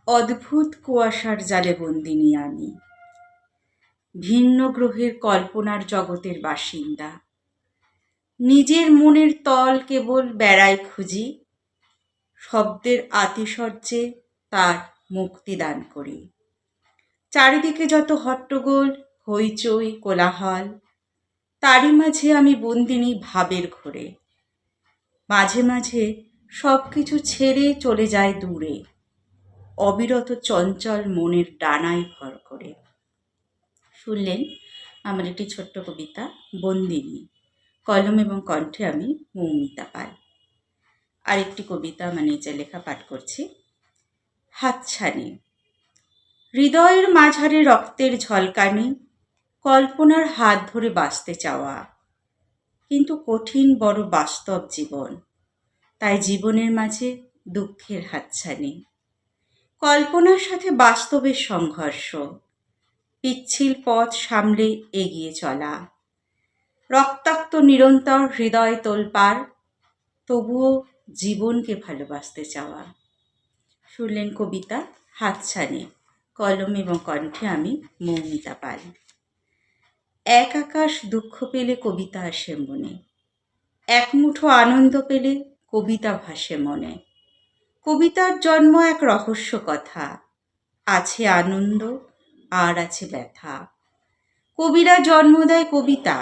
অদ্ভুত কুয়াশার জালে বন্দিনী আমি, ভিন্ন গ্রহের কল্পনার জগতের বাসিন্দা। নিজের মনের তল কেবল বেড়ায় খুঁজি, শব্দের আতিশয্যে তার মুক্তিদান করি। চারিদিকে যত হট্টগোল, হইচই, কোলাহল, তারই মাঝে আমি বন্দিনী ভাবের ঘোরে। মাঝে মাঝে সব কিছু ছেড়ে চলে যায় দূরে, অবিরত চঞ্চল মনের ডানায় ভর করে। শুনলেন আমার একটি ছোট্ট কবিতা বন্দিনী, কলম এবং কণ্ঠে আমি মৌমিতা পাল। আরেকটি কবিতা আমার নিজের লেখা পাঠ করছি। হাতছানি। হৃদয়ের মাঝারে রক্তের ঝলকানি, কল্পনার হাত ধরে বাঁচতে চাওয়া, কিন্তু কঠিন বড় বাস্তব জীবন, তাই জীবনের মাঝে দুঃখের হাতছানি। কল্পনার সাথে বাস্তবের সংঘর্ষ, পিচ্ছিল পথ সামলে এগিয়ে চলা, রক্তাক্ত নিরন্তর হৃদয় তোলপাড়, তবুও জীবনকে ভালোবাসতে চাওয়া। শুনলেন কবিতা হাতছানি, কলম এবং কণ্ঠে আমি মৌমিতা পাল। এক আকাশ দুঃখ পেলে কবিতা আসে মনে, এক মুঠো আনন্দ পেলে কবিতা ভাসে মনে। কবিতার জন্ম এক রহস্য কথা, আছে আনন্দ আর আছে ব্যথা। কবিরা জন্ম দেয় কবিতা,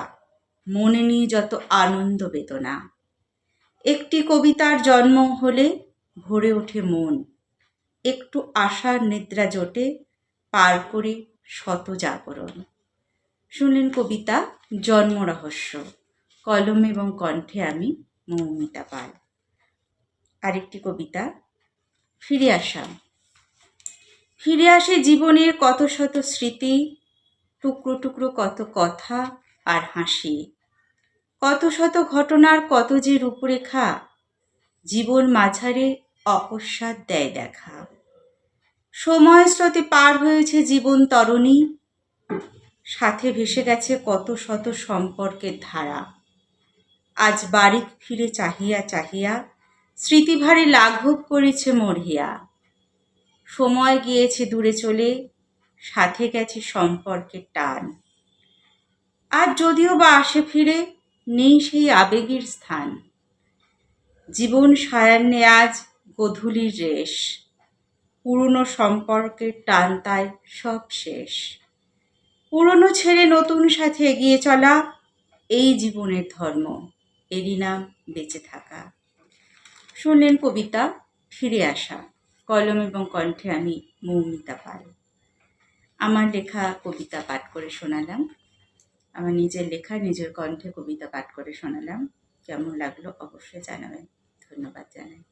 মনে নিয়ে যত আনন্দ বেদনা। একটি কবিতার জন্ম হলে ভরে ওঠে মন, একটু আশার নিদ্রা জোটে পার করে শত জাগরণ। শুনলেন কবিতা জন্ম রহস্য, কলম এবং কণ্ঠে আমি মৌমিতা পাল। আরেকটি কবিতা ফিরে আসা। ফিরে আসে জীবনের কত শত স্মৃতি, টুকরো টুকরো কত কথা আর হাসি, কত শত ঘটনার কত যে রূপরেখা, জীবন মাঝারে অকস্মাৎ দেয় দেখা। সময় স্রোতে পার হয়েছে জীবন তরণী, সাথে ভেসে গেছে কত শত সম্পর্কের ধারা। আজ বাড়ি ফিরে চাহিয়া চাহিয়া স্মৃতিভারে লাঘব করেছে মরিয়া। সময় গিয়েছে দূরে চলে, সাথে গেছে সম্পর্কের টান। আর যদিও বা আসে ফিরে, নেই সেই আবেগের স্থান। জীবন সায়ান্নে আজ গোধূলির রেশ, পুরনো সম্পর্কের টান তাই সব শেষ। পুরনো ছেড়ে নতুন সাথে এগিয়ে চলা, এই জীবনের ধর্ম, এরই নাম বেঁচে থাকা। শুনলেন কবিতা ফিরে আসা, কলম এবং কণ্ঠে আমি মৌমিতা পাল। আমার লেখা কবিতা পাঠ করে শোনালাম, আমার নিজের লেখা নিজের কণ্ঠে কবিতা পাঠ করে শোনালাম। কেমন লাগলো অবশ্যই জানাবেন। ধন্যবাদ জানাই।